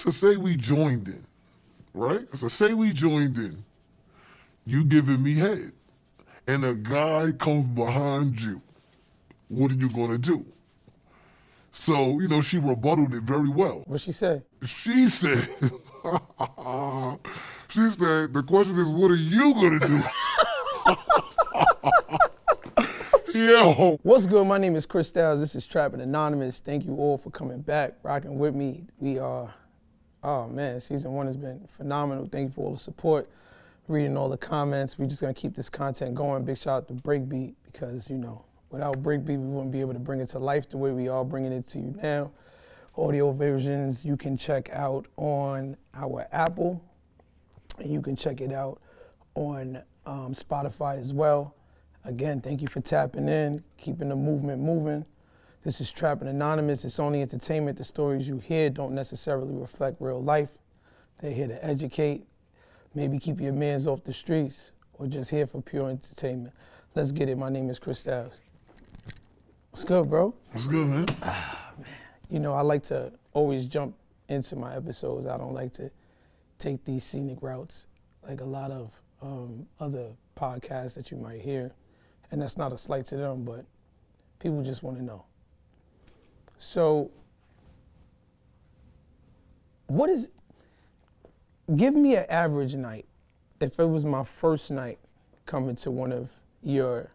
So say we joined in, right? So say we joined in. You giving me head, and a guy comes behind you. What are you gonna do? So, you know, she rebutted it very well. What'd she say? She said, the question is, what are you gonna do? Yo. What's good? My name is Chris Styles. This is Trappin Anonymous. Thank you all for coming back, rocking with me. We are, oh man, season 1 has been phenomenal. Thank you for all the support, reading all the comments. We're just gonna keep this content going. Big shout out to Breakbeat because, you know, without Breakbeat, we wouldn't be able to bring it to life the way we are bringing it to you now. Audio versions you can check out on our Apple, and you can check it out on Spotify as well. Again, thank you for tapping in, keeping the movement moving. This is Trappin Anonymous. It's only entertainment. The stories you hear don't necessarily reflect real life. They're here to educate, maybe keep your mans off the streets, or just here for pure entertainment. Let's get it. My name is Chris Styles. What's good, bro? What's good, man? Ah, man. You know, I like to always jump into my episodes. I don't like to take these scenic routes like a lot of other podcasts that you might hear. And that's not a slight to them, but people just want to know. So, give me an average night. If it was my first night coming to one of your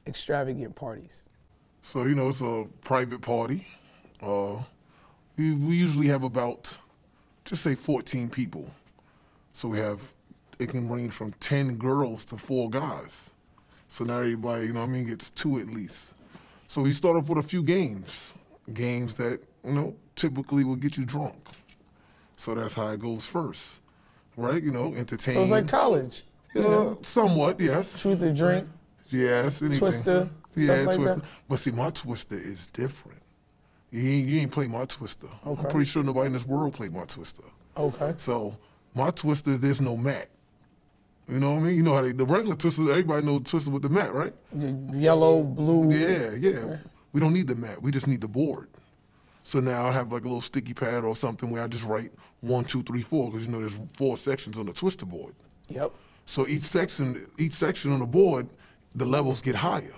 extravagant parties. So, you know, it's a private party. We usually have about, just say 14 people. So it can range from 10 girls to 4 guys. So now everybody, you know what I mean, gets 2 at least. So we start off with a few games that, you know, typically will get you drunk. So that's how it goes first, right? You know, entertain. So it's like college. Yeah, you know? Somewhat, yes. Truth or drink. Yes, anything. Twister. Yeah, like Twister. That. But see, my Twister is different. You ain't play my Twister. Okay. I'm pretty sure nobody in this world played my Twister. Okay. So my Twister, there's no mat. You know what I mean? You know how the regular Twisters, everybody knows Twister with the mat, right? Yellow, blue. Yeah. We don't need the mat. We just need the board. So now I have like a little sticky pad or something where I just write 1, 2, 3, 4, because you know there's 4 sections on the Twister board. Yep. So each section on the board, the levels get higher.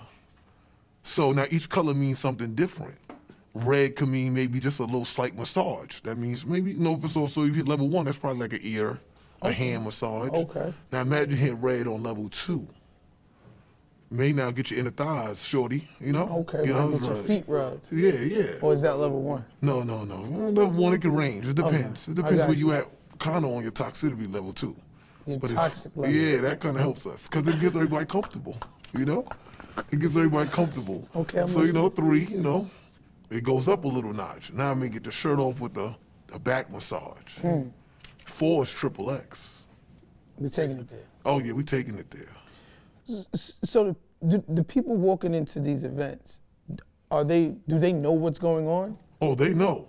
So now each color means something different. Red could mean maybe just a little slight massage. That means maybe, you know, if it's also, if you hit level 1, that's probably like an ear, a hand massage. Okay. Now imagine you hit red on level 2. May now get your inner thighs, shorty, you know? Okay, you know, get your feet rubbed. Yeah. Or is that level 1? No. Level 1, it can range. It depends. Okay. It depends where you at, kind of on your toxicity level 2. Your but toxic level. Yeah, that kind of helps us, because it gets everybody comfortable, you know? It gets everybody comfortable. Okay, so, you know, 3, you know, it goes up a little notch. Now I may get the shirt off with the back massage. 4 is triple X. We're taking it there. Oh yeah, we're taking it there. So the people walking into these events, do they know what's going on? Oh, they know.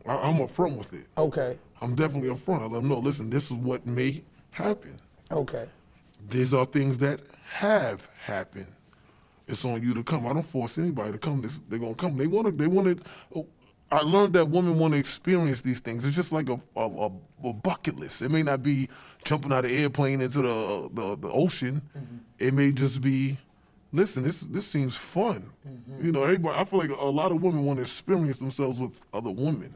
I'm upfront with it. Okay. I'm definitely upfront. I let them know, listen, this is what may happen. Okay. These are things that have happened. It's on you to come. I don't force anybody to come. They're gonna come. They want to. I learned that women want to experience these things. It's just like a bucket list. It may not be jumping out of an airplane into the ocean. It may just be, listen, this seems fun. You know, everybody. I feel like a lot of women want to experience themselves with other women.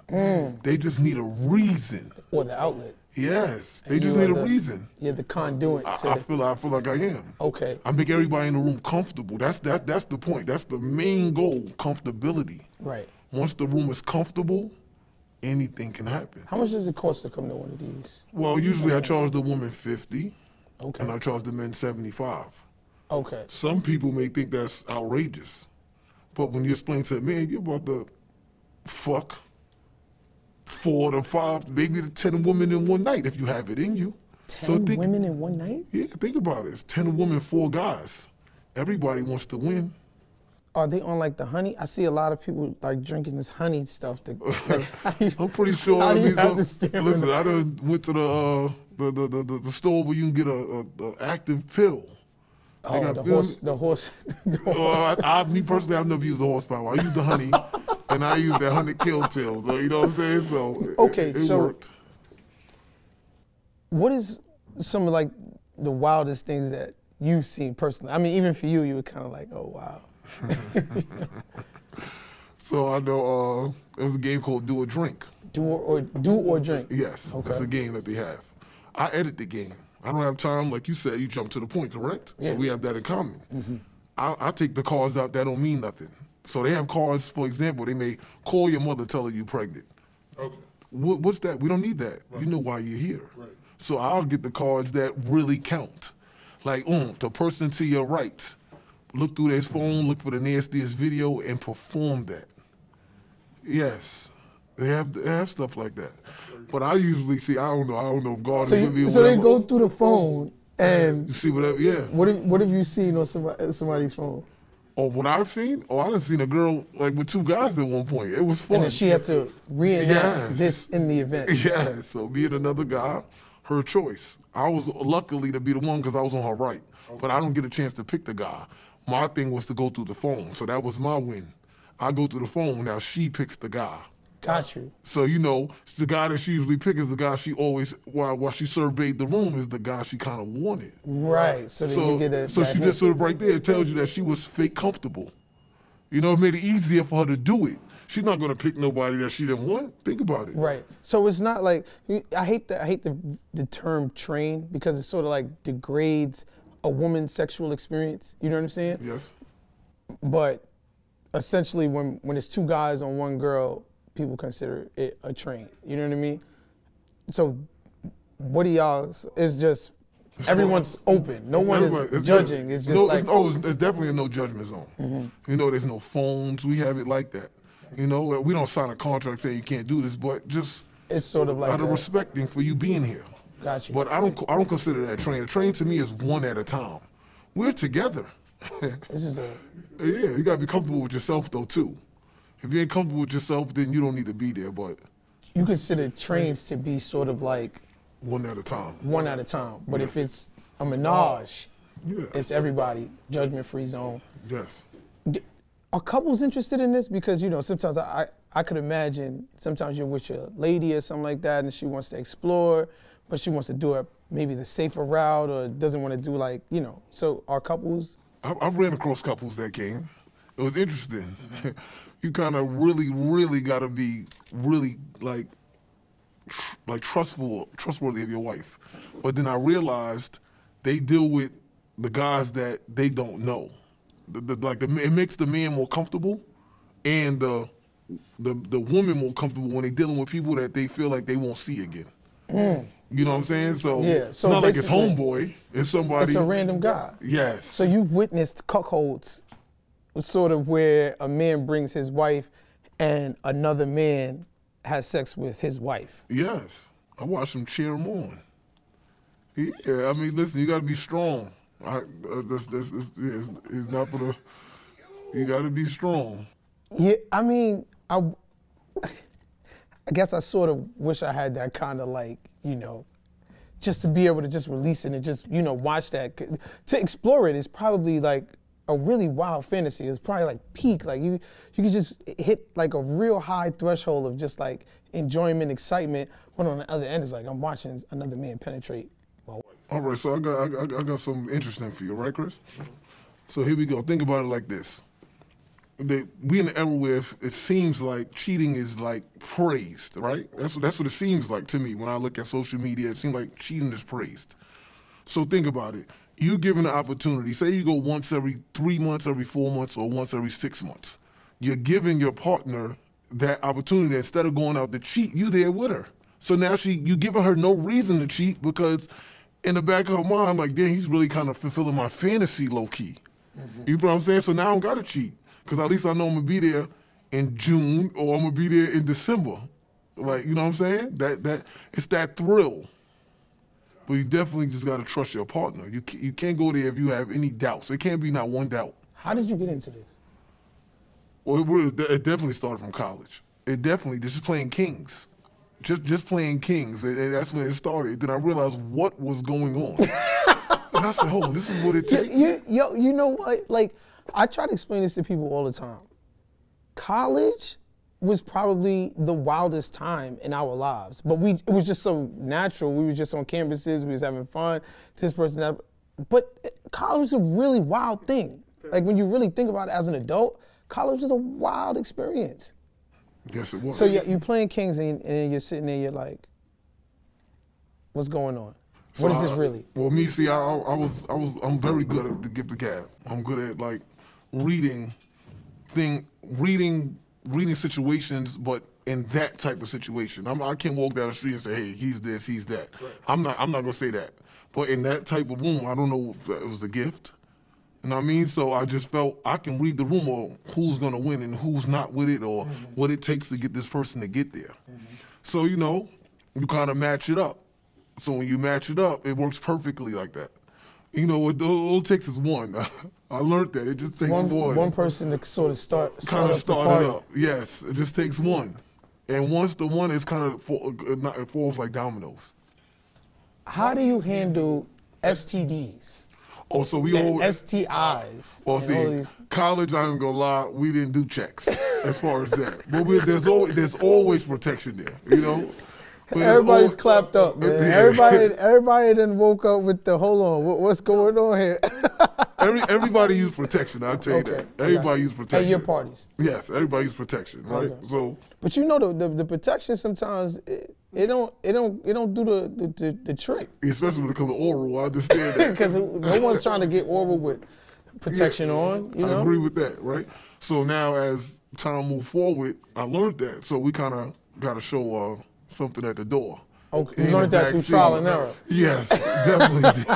They just need a reason. Or the outlet. Yes, they just need a reason. You're the conduit. I feel like I am. Okay. I make everybody in the room comfortable. That's the point. That's the main goal, comfortability. Right. Once the room is comfortable, anything can happen. How much does it cost to come to one of these? Well, usually I charge the woman $50, okay, and I charge the men $75. Okay. Some people may think that's outrageous, but when you explain to a man, you're about to fuck 4 to 5, maybe to 10 women in one night if you have it in you. 10 women in one night? Yeah, think about it. It's 10 women, 4 guys. Everybody wants to win. Are they on like the honey? I see a lot of people like drinking this honey stuff. I'm pretty sure. Listen, I done went to the store where you can get a active pill. Oh, the horse. Me personally, I've never used the horsepower. I use the honey, and I use that honey kill pill. So, you know what I'm saying? So okay, it worked. what is some of like the wildest things that you've seen personally? I mean, even for you, you were kind of like, oh wow. So I know there's a game called Do or Drink. Do or drink. Yes, Okay. that's a game that they have. I edit the game. I don't have time, like you said, you jump to the point, correct? Yeah. So we have that in common. I take the cards out that don't mean nothing. So they have cards, for example, they may call your mother, tell her you're pregnant. Okay. What's that? We don't need that. Right. You know why you're here. Right. So I'll get the cards that really count. Like, the person to your right, look through their phone, look for the nastiest video, and perform that. Yes, they have stuff like that. But I usually see, I don't know if God So, will give me so they whatever. go through the phone and You see whatever, yeah. what have you seen on somebody's phone? Or what I've seen, I done seen a girl like with 2 guys at one point. It was fun. And then she had to reenact Yes. this in the event. Yeah, so being another guy, her choice. I was luckily to be the one because I was on her right. But I don't get a chance to pick the guy. My thing was to go through the phone, so that was my win. I go through the phone, now she picks the guy. Got you. So, the guy that she usually picks is the guy she always, while she surveyed the room, is the guy she kind of wanted. Right. So then you get a. So that she hint. just sort of right there, it tells you that she was fake comfortable. It made it easier for her to do it. She's not going to pick nobody that she didn't want. Think about it. Right. So it's not like I hate the term train because it sort of like degrades a woman's sexual experience. You know what I'm saying? Yes. But essentially, when it's 2 guys on 1 girl, people consider it a train. You know what I mean? So what do y'all? It's just everyone's open. No one is judging. It's just there's definitely no judgment zone. There's no phones. We have it like that. We don't sign a contract saying you can't do this, but just it's sort of like out of respecting for you being here. Gotcha. But I don't consider that a train. A train to me is one at a time. We're together. This is Yeah, you gotta be comfortable with yourself though too. If you ain't comfortable with yourself, then you don't need to be there. But you consider trains to be sort of like one at a time. one at a time. But if Yes. it's a menage, Yeah. it's everybody, judgment-free zone. Yes. Are couples interested in this? Because sometimes I could imagine sometimes you're with your lady or something like that and she wants to explore, but she wants to do it maybe the safer route or doesn't want to do so are couples? I've ran across couples that came. It was interesting. You kind of really got to be really like trustworthy of your wife. But then I realized they deal with the guys that they don't know. It makes the man more comfortable, and the woman more comfortable when they're dealing with people that they feel like they won't see again. You know what I'm saying? So, Yeah, it's so not like it's basically, homeboy. It's somebody. It's a random guy. Yes. So you've witnessed cuckolds, sort of where a man brings his wife and another man has sex with his wife. Yes. I watched them cheer him on. Yeah, I mean, listen, you got to be strong. It's not for the. You got to be strong. Yeah, I mean, I guess I sort of wish I had that kind of just to be able to just release it and just, watch that. To explore it is probably like a really wild fantasy. It's probably like peak. Like you could just hit like a real high threshold of just like enjoyment, excitement. But on the other end, it's like I'm watching another man penetrate my wife. All right, so I got something interesting for you, right, Chris? So here we go. Think about it like this. We in an era where it seems like cheating is like praised, right? That's what it seems like to me when I look at social media. It seems like cheating is praised. So think about it. You given an opportunity. Say you go once every 3 months, every 4 months, or once every 6 months. You're giving your partner that opportunity. Instead of going out to cheat, you there with her. So now you giving her no reason to cheat because in the back of her mind, like, damn, he's really kind of fulfilling my fantasy low key. You know what I'm saying? So now I don't got to cheat. Because at least I know I'm going to be there in June or I'm going to be there in December. Like, you know what I'm saying? That it's that thrill. But you definitely just got to trust your partner. You can't go there if you have any doubts. It can't be not one doubt. How did you get into this? Well, it definitely started from college. It definitely, just playing Kings. Just playing Kings. And that's when it started. Then I realized what was going on. And I said, hold on, this is what it takes? You know what? Like, I try to explain this to people all the time. College was probably the wildest time in our lives. But it was just so natural. We were just on campuses, we was having fun. This person, but college was a really wild thing. Like when you really think about it as an adult, college was a wild experience. Yes, it was. So you're playing Kings and you're sitting there, you're like, what's going on? What is this really? Well, me, see, I'm very good at the gift of gab. I'm good at like reading situations, but in that type of situation. I can't walk down the street and say, hey, he's this, he's that. Right. I'm not gonna say that. But in that type of room, I don't know if that was a gift. You know what I mean? So I just felt I can read the room or who's gonna win and who's not with it or what it takes to get this person to get there. So, you know, you kind of match it up. So when you match it up, it works perfectly like that. You know, all it takes is one. I learned that. It just takes one. One person to sort of start it up. Yes, it just takes one. And once the one is kind of, it falls like dominoes. How do you handle STDs? Oh, so we always STIs. Well, see, college, I ain't gonna lie, we didn't do checks as far as that. But there's always protection there, you know? But everybody's clapped up, man. Yeah. Everybody done woke up with the, hold on, what's going on here? Everybody used protection, I'll tell you that. Everybody used protection. At your parties? Yes, everybody used protection, right? Okay. So, but you know the protection sometimes it don't do the trick. Especially when it comes to oral, I understand that. Because no one's trying to get oral with protection on, you know? I agree with that, right? So now as time moved forward, I learned that. So we kind of got to show something at the door. Okay, you learned that through trial and error. Yes, definitely did.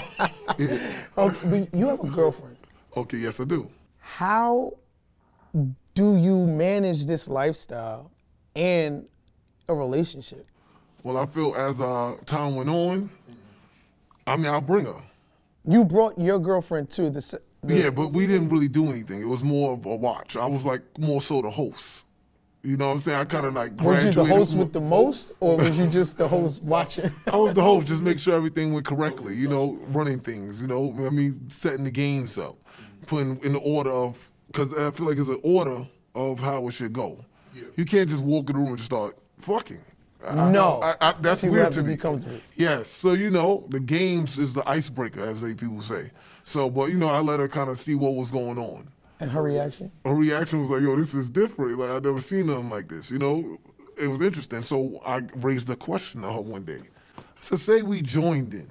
Yeah. Okay, you have a girlfriend. Okay, yes I do. How do you manage this lifestyle and a relationship? Well, I feel as time went on, I mean, I'll bring her. You brought your girlfriend to the yeah, but we didn't really do anything. It was more of a watch. I was like more so the host. You know what I'm saying? I kind of like graduated. Was you the host with the most, or was you just the host watching? I was the host, just make sure everything went correctly, you know, running things, you know, I mean, setting the games up, putting in the order of, because I feel like it's an order of how it should go. Yeah. You can't just walk in the room and just start fucking. No. That's weird to me. Comfortable. Yes, so, you know, the games is the icebreaker, as people say. So, but, you know, I let her kind of see what was going on. And her reaction? Her reaction was like, yo, this is different. Like, I've never seen nothing like this, you know? It was interesting. So I raised the question to her one day. I said, say we joined in,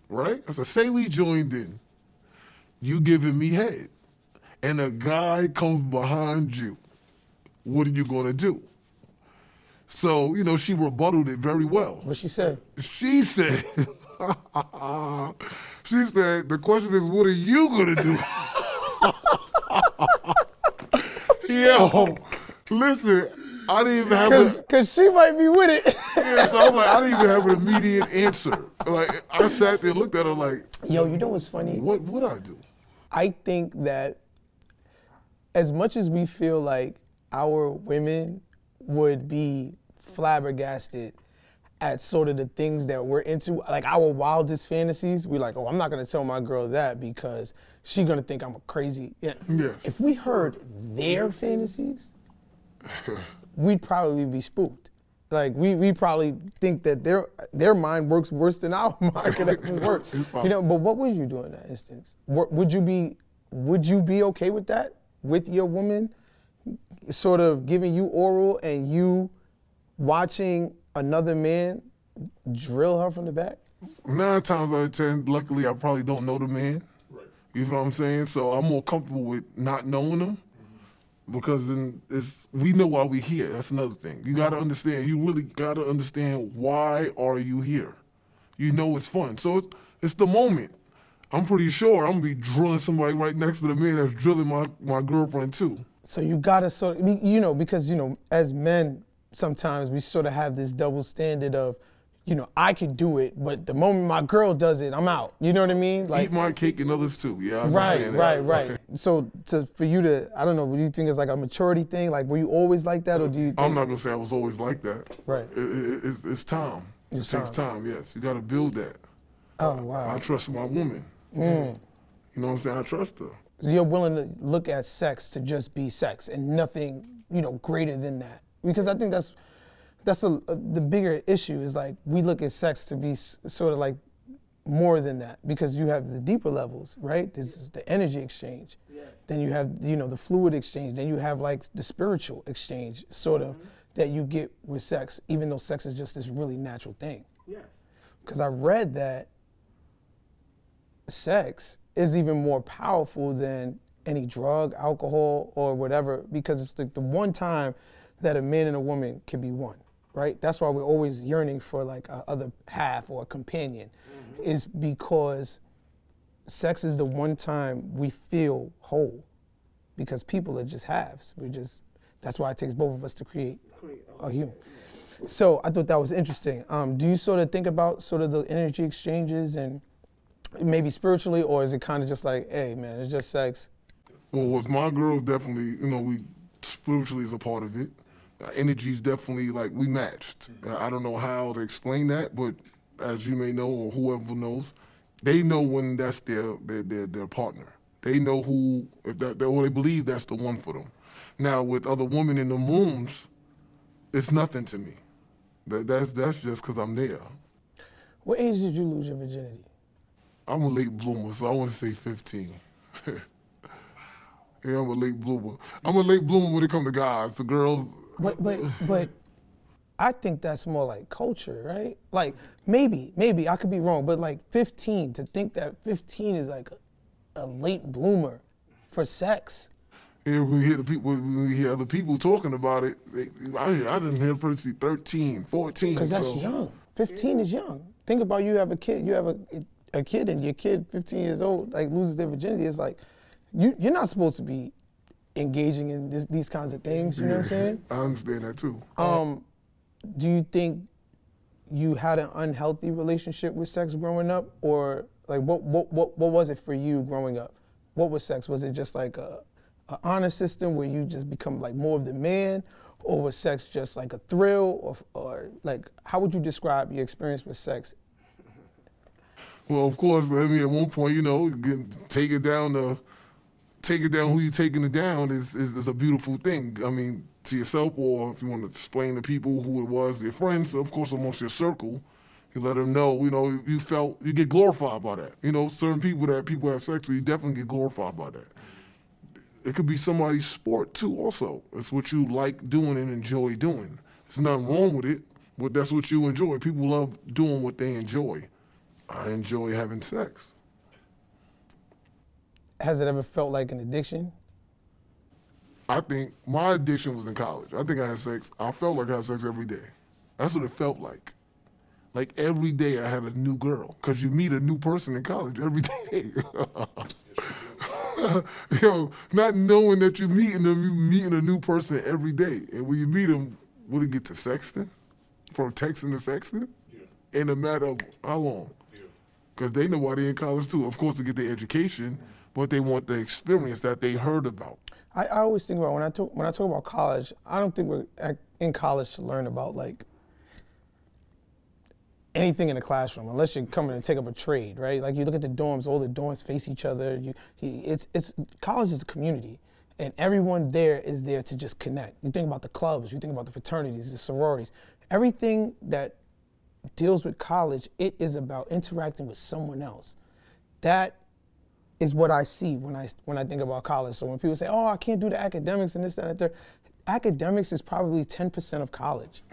right? I said, say we joined in. You giving me head. And a guy comes behind you. What are you going to do? So, you know, she rebutted it very well. What'd she say? She said, the question is, what are you going to do? Yo, listen, I didn't even have because she might be with it. Yeah, so I'm like, I didn't even have an immediate answer. Like, I sat there and looked at her like, yo, you know what's funny? What would I do? I think that as much as we feel like our women would be flabbergasted at sort of the things that we're into, like our wildest fantasies, we're like, oh, I'm not gonna tell my girl that because she's gonna think I'm a crazy. Yeah. Yes. If we heard their fantasies, we'd probably be spooked. Like we probably think that their mind works worse than our mind could ever work. You know, but what would you do in that instance? Would you be okay with that? With your woman sort of giving you oral and you watching another man drill her from the back? 9 times out of 10, luckily I probably don't know the man. Right. You know what I'm saying? So I'm more comfortable with not knowing him because then we know why we're here. That's another thing. You got to understand. You really got to understand why are you here. You know it's fun. So it's the moment. I'm pretty sure I'm going to be drilling somebody right next to the man that's drilling my girlfriend too. So you got to sort of, you know, because, you know, as men, sometimes we sort of have this double standard of, you know, I can do it, but the moment my girl does it, I'm out. You know what I mean? Like, eat my cake and others too. Yeah, right. So for you to, I don't know, do you think it's like a maturity thing? Like, were you always like that, or do you think? I'm not gonna say I was always like that. Right. It's time. It takes time. Yes, you got to build that. Oh wow. I trust my woman. You know what I'm saying? I trust her. So you're willing to look at sex to just be sex and nothing, you know, greater than that. Because I think that's the bigger issue is like we look at sex to be sort of like more than that, because you have the deeper levels, right? This is the energy exchange. Yes. Then you have, you know, the fluid exchange. Then you have like the spiritual exchange sort of that you get with sex, even though sex is just this really natural thing. Yes. Because I read that sex is even more powerful than any drug, alcohol, or whatever, because it's the one time that a man and a woman can be one, right? That's why we're always yearning for like a other half or a companion, is because sex is the one time we feel whole, because people are just halves. That's why it takes both of us to create a human. So I thought that was interesting. Do you sort of think about sort of the energy exchanges and maybe spiritually, or is it kind of just like, hey man, it's just sex? Well, with my girls, definitely, you know, we spiritually is a part of it. Energy's definitely like we matched. I don't know how to explain that, but as you may know, or whoever knows, they know when that's their partner. They know who, if that, or they believe that's the one for them. Now, with other women in the rooms, it's nothing to me. That's just because I'm there. What age did you lose your virginity? I'm a late bloomer, so I want to say 15. Yeah, I'm a late bloomer. I'm a late bloomer when it comes to guys. The girls. But I think that's more like culture, right? Like maybe I could be wrong, but like 15, to think that 15 is like a late bloomer for sex. Yeah, when we hear other people talking about it, I didn't hear a person 13, 14. Because that's young. 15 is young. Think about you have a kid and your kid 15 years old like loses their virginity. It's like you're not supposed to be engaging in these kinds of things. You know what I'm saying? I understand that too. Do you think you had an unhealthy relationship with sex growing up, or like what was it for you growing up? What was sex? Was it just like a honor system where you just become like more of the man, or was sex just like a thrill, or like how would you describe your experience with sex? Well, of course, I mean, at one point, you know, take it down who you're taking it down is a beautiful thing. I mean, to yourself, or if you want to explain to people who it was, your friends, of course, amongst your circle, you let them know, you know, you get glorified by that. You know, certain people have sex with, you definitely get glorified by that. It could be somebody's sport too, also. It's what you like doing and enjoy doing. There's nothing wrong with it, but that's what you enjoy. People love doing what they enjoy. I enjoy having sex. Has it ever felt like an addiction? I think my addiction was in college. I think I had sex. I felt like I had sex every day. That's what it felt like. Like every day I had a new girl, because you meet a new person in college every day. Yo, not knowing that you're meeting them, you're meeting a new person every day. And when you meet them, will it get to sexting? From texting to sexting? Yeah. In a matter of how long? Because they know why they're in college too. Of course, to get their education, but they want the experience that they heard about. I always think about when I talk about college, I don't think we're in college to learn about like anything in the classroom, unless you're coming to take up a trade, right? Like you look at the dorms, all the dorms face each other. College is a community, and everyone there is there to just connect. You think about the clubs, you think about the fraternities, the sororities, everything that deals with college, it is about interacting with someone else. That is what I see when I think about college. So when people say, oh, I can't do the academics and this, that, and that, academics is probably 10% of college.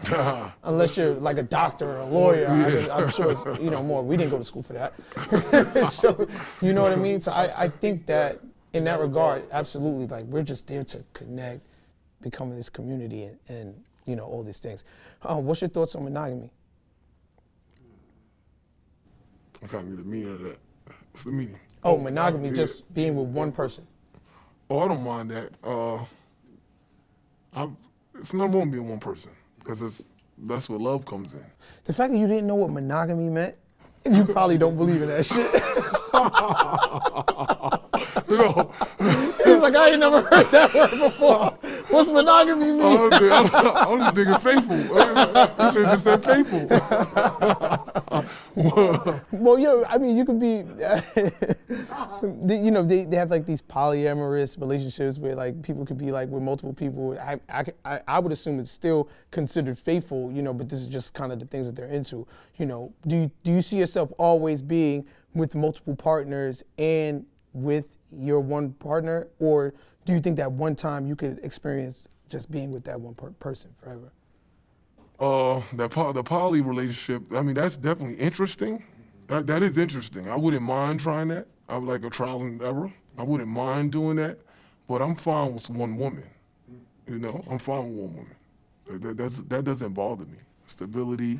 Unless you're like a doctor or a lawyer. Yeah. I'm sure it's, more. We didn't go to school for that. So, you know what I mean? So I think that in that regard, absolutely, like we're just there to connect, become this community and all these things. What's your thoughts on monogamy? I can't get the meaning of that. What's the meaning? Oh, monogamy, just being with one person. Oh, I don't mind that. It's not wrong being one person, because that's where love comes in. The fact that you didn't know what monogamy meant, you probably don't believe in that shit. No. He's like, I ain't never heard that word before. What's monogamy mean? I was just thinking faithful. You should have just said faithful. Well, you know, I mean, you could be, you know, they have like these polyamorous relationships where like people could be like with multiple people. I would assume it's still considered faithful, you know, but this is just kind of the things that they're into. You know, do you see yourself always being with multiple partners and with your one partner, or do you think that one time you could experience just being with that one person forever? The poly relationship, I mean, that's definitely interesting. That is interesting. I wouldn't mind trying that. I would like a trial and error. I wouldn't mind doing that, but I'm fine with one woman. You know, I'm fine with one woman. That doesn't bother me. Stability,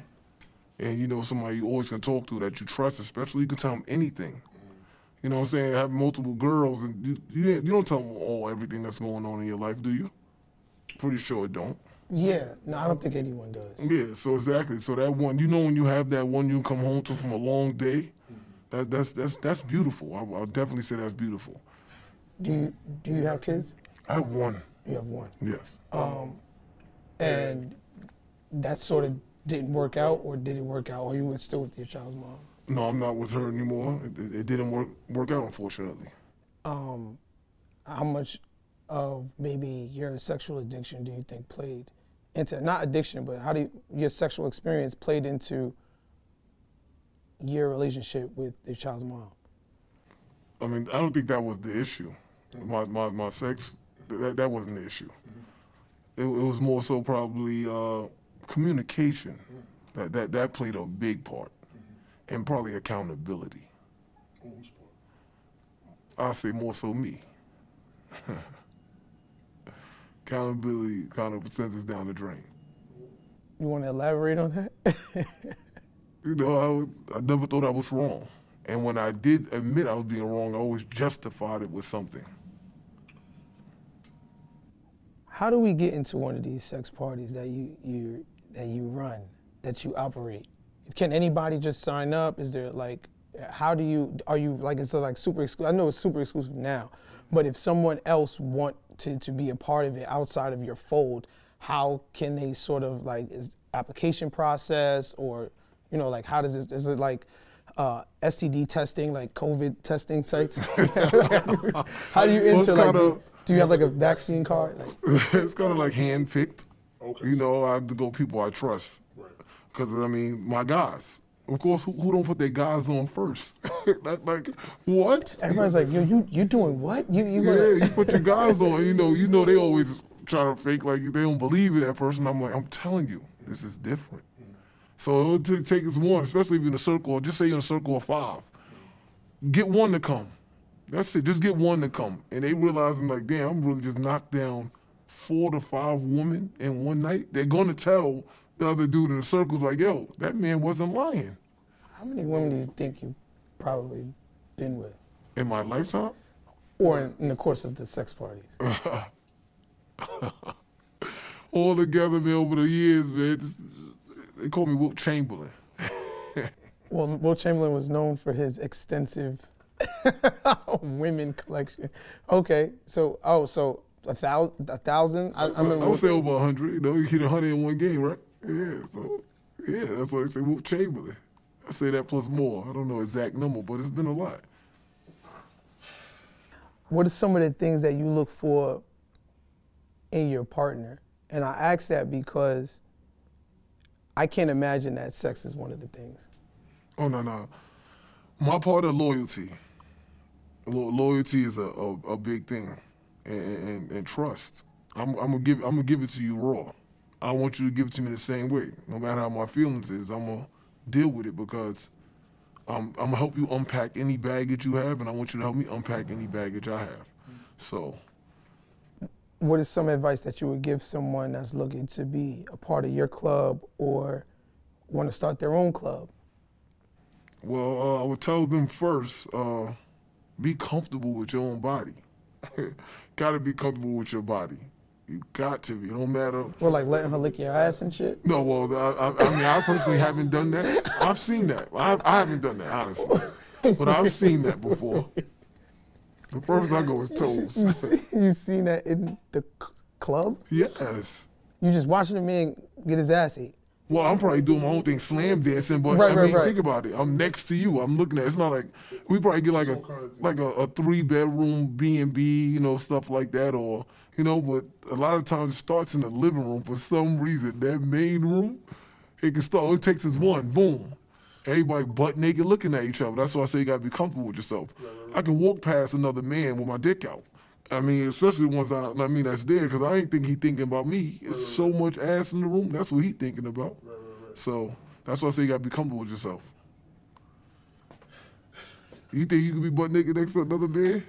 and you know, somebody you always can talk to that you trust, especially you can tell them anything. You know what I'm saying? Have multiple girls, and you don't tell them everything that's going on in your life, do you? Pretty sure it don't. Yeah, no, I don't think anyone does. Yeah, so exactly. So that one, you know, when you have that one you come home to from a long day, that's beautiful. I'll definitely say that's beautiful. Do you have kids? I have one. You have one. Yes. And that sort of didn't work out, or did it work out, or you were still with your child's mom? No, I'm not with her anymore. It didn't work out, unfortunately. How much of maybe your sexual addiction do you think played into, not addiction, but how your sexual experience played into your relationship with your child's mom? I mean, I don't think that was the issue. My sex, that wasn't the issue. It was more so probably communication. That played a big part, and probably accountability. I'll say more so me. Accountability kind of sends us down the drain. You want to elaborate on that? You know, I never thought I was wrong. And when I did admit I was being wrong, I always justified it with something. How do we get into one of these sex parties that you run, that you operate? Can anybody just sign up? Is there like, are you like, is it like super exclusive? I know it's super exclusive now, but if someone else want to be a part of it outside of your fold, how can they sort of like, is application process, or, you know, like how does it, is it like STD testing, like COVID testing sites? How do you enter, like, do you have like a vaccine card? Like, it's kind of like handpicked. Okay. You know, I have to go people I trust. Because, I mean, my guys. Of course, who don't put their guys on first? like, what? Everybody's like, yo, you doing what? You put your guys on. You know, they always try to fake like they don't believe it at first. And I'm like, I'm telling you, this is different. So it'll take us one, especially if you're in a circle, just say you're in a circle of 5. Get one to come. That's it, just get one to come. And they realizing like, damn, I'm really just knocked down 4 to 5 women in one night. They're gonna tell the other dude in the circle like, yo, that man wasn't lying. How many women do you think you've probably been with? In my lifetime? Or in the course of the sex parties? All together, man, over the years, man, they call me Wilt Chamberlain. Well, Wilt Chamberlain was known for his extensive women collection. Okay, so 1,000? I would say over 100. You know, you hit 100 in one game, right? Yeah, so yeah, that's why they say Wilt Chamberlain. I say that plus more. I don't know exact number, but it's been a lot. What are some of the things that you look for in your partner? And I ask that because I can't imagine that sex is one of the things. Oh, no. My part of loyalty. Loyalty is a big thing, and trust. I'm gonna give it to you raw. I want you to give it to me the same way. No matter how my feelings is, I'm gonna deal with it because I'm gonna help you unpack any baggage you have, and I want you to help me unpack any baggage I have. So, what is some advice that you would give someone that's looking to be a part of your club or want to start their own club? Well, I would tell them first, be comfortable with your own body. Gotta be comfortable with your body. You got to be. It don't matter. Well, like letting her lick your ass and shit? No, well, I mean, I personally haven't done that. I've seen that. I haven't done that, honestly. But I've seen that before. The first I go is toes. You seen that in the club? Yes. You just watching a man get his ass ate? Well, I'm probably doing my own thing, slam dancing, but think about it. I'm next to you. I'm looking at it. It's not like we probably get like a 3-bedroom B&B, you know, stuff like that, or you know. But a lot of times it starts in the living room for some reason. That main room, it can start. All it takes is one, boom. Everybody butt naked looking at each other. That's why I say you gotta be comfortable with yourself. I can walk past another man with my dick out. I mean, especially the ones that's there, because I ain't think he thinking about me. It's so much ass in the room. That's what he thinking about. So that's why I say you gotta be comfortable with yourself. You think you could be butt naked next to another man?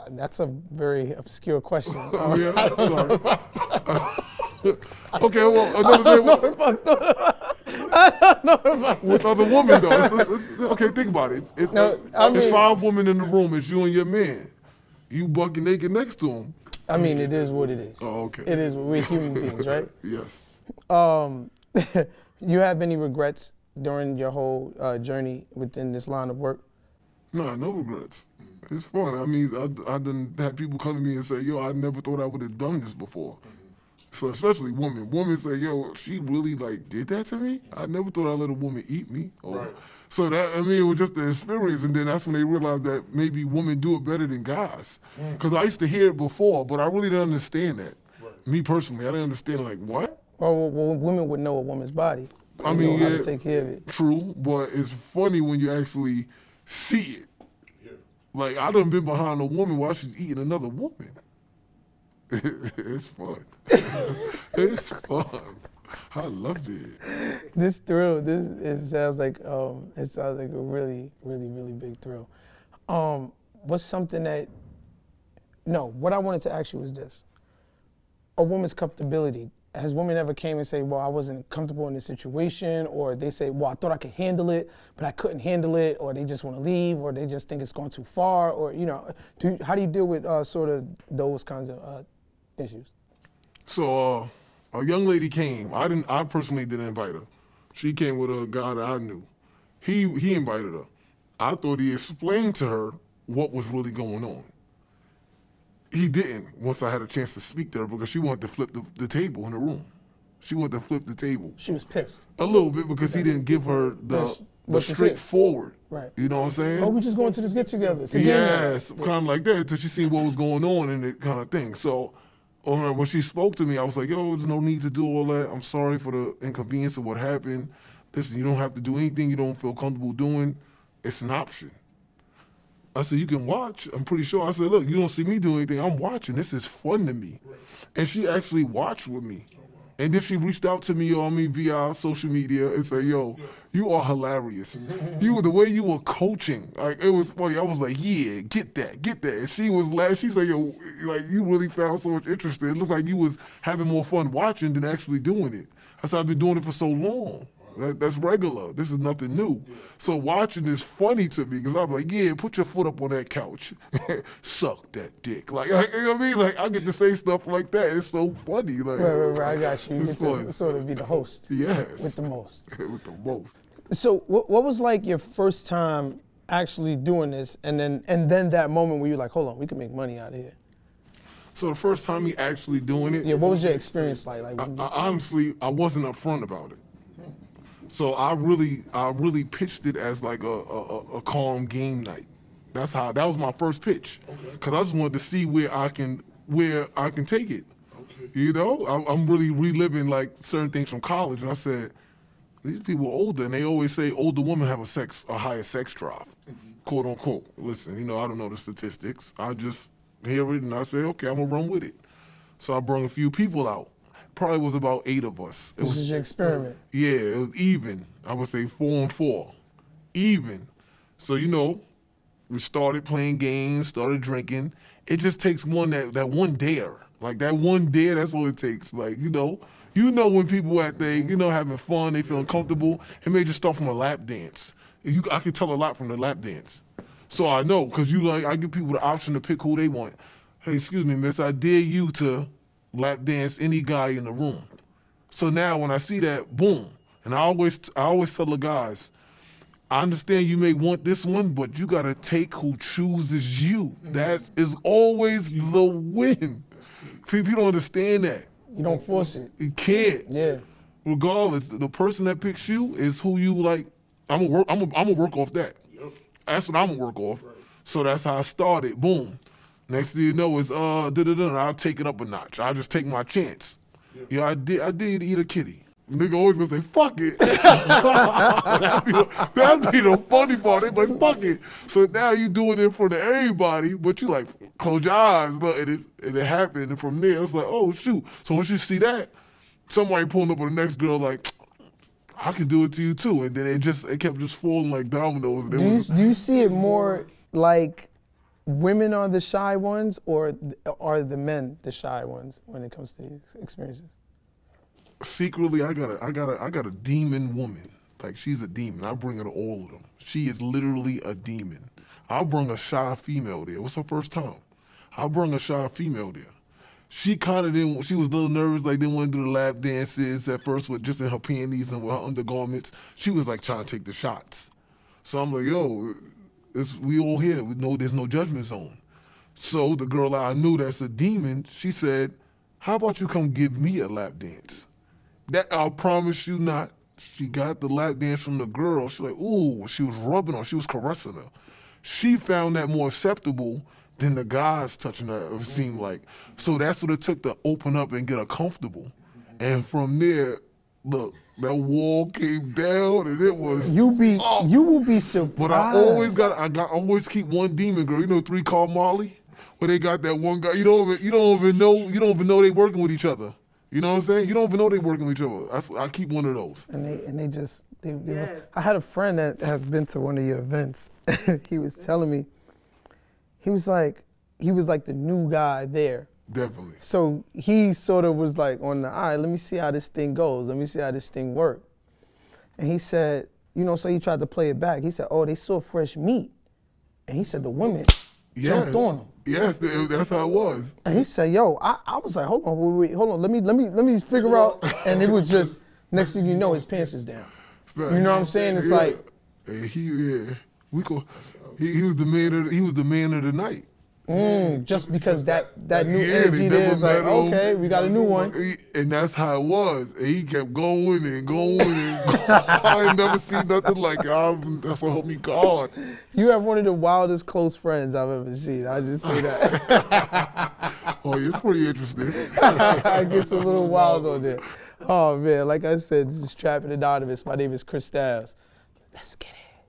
That's a very obscure question. Oh yeah, sorry. Okay, well, another man. With other women though. Okay, think about it. It's 5 women in the room. It's you and your man. You bucking naked next to him. I mean, it is what it is. Oh, okay. It is. We're human beings, right? Yes. You have any regrets during your whole journey within this line of work? No regrets. It's fun. I mean, I done had people come to me and say, yo, I never thought I would have done this before. So especially women. Women say, yo, she really like did that to me? I never thought I'd let a woman eat me. Right. So that, I mean, it was just the experience, and then that's when they realized that maybe women do it better than guys. Because I used to hear it before, but I really didn't understand that. Right. Me personally, I didn't understand, like, what? Well, women would know a woman's body. I mean, know how to take care of it. True, but it's funny when you actually see it. Yeah. Like, I done been behind a woman while she's eating another woman. It's fun. It's fun. I loved it. This thrill, it sounds like a really, really, really big thrill. What's something that? No, what I wanted to ask you was this: a woman's comfortability. Has women ever came and say, "Well, I wasn't comfortable in this situation," or they say, "Well, I thought I could handle it, but I couldn't handle it," or they just want to leave, or they just think it's going too far, or you know, how do you deal with sort of those kinds of issues? So. A young lady came. I personally didn't invite her. She came with a guy that I knew. He invited her. I thought he explained to her what was really going on. He didn't once I had a chance to speak to her because she wanted to flip the table in the room. She wanted to flip the table. She was pissed. A little bit because he didn't give her the straightforward. Right. You know what I'm saying? Oh, we just going to this get together. Yes, kind of like that until she seen what was going on and it kind of thing. So. When she spoke to me, I was like, yo, there's no need to do all that. I'm sorry for the inconvenience of what happened. Listen, you don't have to do anything you don't feel comfortable doing. It's an option. I said, you can watch. I'm pretty sure. I said, look, you don't see me do anything. I'm watching. This is fun to me. And she actually watched with me. And then she reached out to me via social media and said, yo, you are hilarious. The way you were coaching, like it was funny. I was like, yeah, get that. And she was laughing. She said, yo, like you really found so much interest in it. It looked like you was having more fun watching than actually doing it. I said, I've been doing it for so long. That's regular. This is nothing new. So watching is funny to me because I'm like, yeah, put your foot up on that couch. Suck that dick. Like, you know what I mean? Like, I get to say stuff like that. It's so funny. Like, right. I got you. You get to sort of be the host. Yes. With the most. With the most. So what was like your first time actually doing this and then that moment where you're like, hold on, we can make money out of here? So the first time me actually doing it. Yeah, what was your experience like? Honestly, I wasn't upfront about it. So I really pitched it as like a calm game night. That was my first pitch. Because I just wanted to see where I can take it. Okay. You know, I'm really reliving like certain things from college, and I said, these people are older, and they always say older women have a higher sex drive, quote unquote. Listen, you know, I don't know the statistics. I just hear it, and I say, okay, I'm gonna run with it. So I brought a few people out. Probably was about 8 of us. This is your experiment. Yeah, it was even. I would say 4 and 4. Even. So, you know, we started playing games, started drinking. It just takes that one dare. Like that one dare, that's all it takes. Like, you know when people at having fun, they feeling comfortable, it may just start from a lap dance. I can tell a lot from the lap dance. So I know, because I give people the option to pick who they want. Hey, excuse me, miss, I dare you to lap dance any guy in the room. So now when I see that, boom, and I always tell the guys, I understand you may want this one, but you gotta take who chooses you. That is always the win. People don't understand that. You don't force it. You can't. Yeah. regardless, the person that picks you is who you like. I'm gonna work off that. Yep. That's what I'm gonna work off. Right. So that's how I started. Boom. Next thing you know is I'll take it up a notch. I'll just take my chance. Yep. Yeah, I did eat a kitty. Nigga always gonna say, fuck it. that'd be the funny part. They be like, fuck it. So now you doing it in front of everybody, but you like, close your eyes, look, and it happened. And from there, it's like, oh, shoot. So once you see that, somebody pulling up with the next girl like, I can do it to you too. And then it kept just falling like dominoes. And do you see it more like women are the shy ones, or are the men the shy ones when it comes to these experiences? Secretly, I got a demon woman. Like, she's a demon. I bring her to all of them. She is literally a demon. I'll bring a shy female there. What's her first time? I'll bring a shy female there. She kind of didn't, she was a little nervous, like didn't want to do the lap dances at first with just in her panties and with her undergarments. She was like trying to take the shots. So I'm like, yo, we all here. We know there's no judgment zone. So the girl I knew that's a demon, she said, how about you come give me a lap dance? That I'll promise you not. She got the lap dance from the girl. She's like, ooh, she was rubbing her. She was caressing her. She found that more acceptable than the guys touching her, it seemed like. So that's what it took to open up and get her comfortable. And from there, look, that wall came down and it was. You will be surprised. But I always keep one demon girl. You know 3 Called Molly? Where they got that one guy. You don't even know they working with each other. You know what I'm saying? You don't even know they working with each other. I keep one of those. And they just Yes. I had a friend that has been to one of your events. He was telling me, he was like the new guy there. Definitely. So he sort of was like all right, let me see how this thing goes. Let me see how this thing works. And he said, so he tried to play it back. He said, oh, they saw fresh meat. And he said the women jumped on him. Yes, that's how it was. And he said, yo, I was like, hold on, wait, hold on. Let me figure out. And it was just, next thing you know, his pants is down. You know what I'm saying? It's like. He was the man of the night. Just because that new energy there is like, okay, we got a new one. And that's how it was. And he kept going and going and going. I ain't never seen nothing like it. That's what help me God. You have one of the wildest close friends I've ever seen. I just say that. Oh, you're pretty interesting. It gets a little wild on there. Oh, man, like I said, this is Trappin Anonymous. My name is Chris Styles. Let's get it.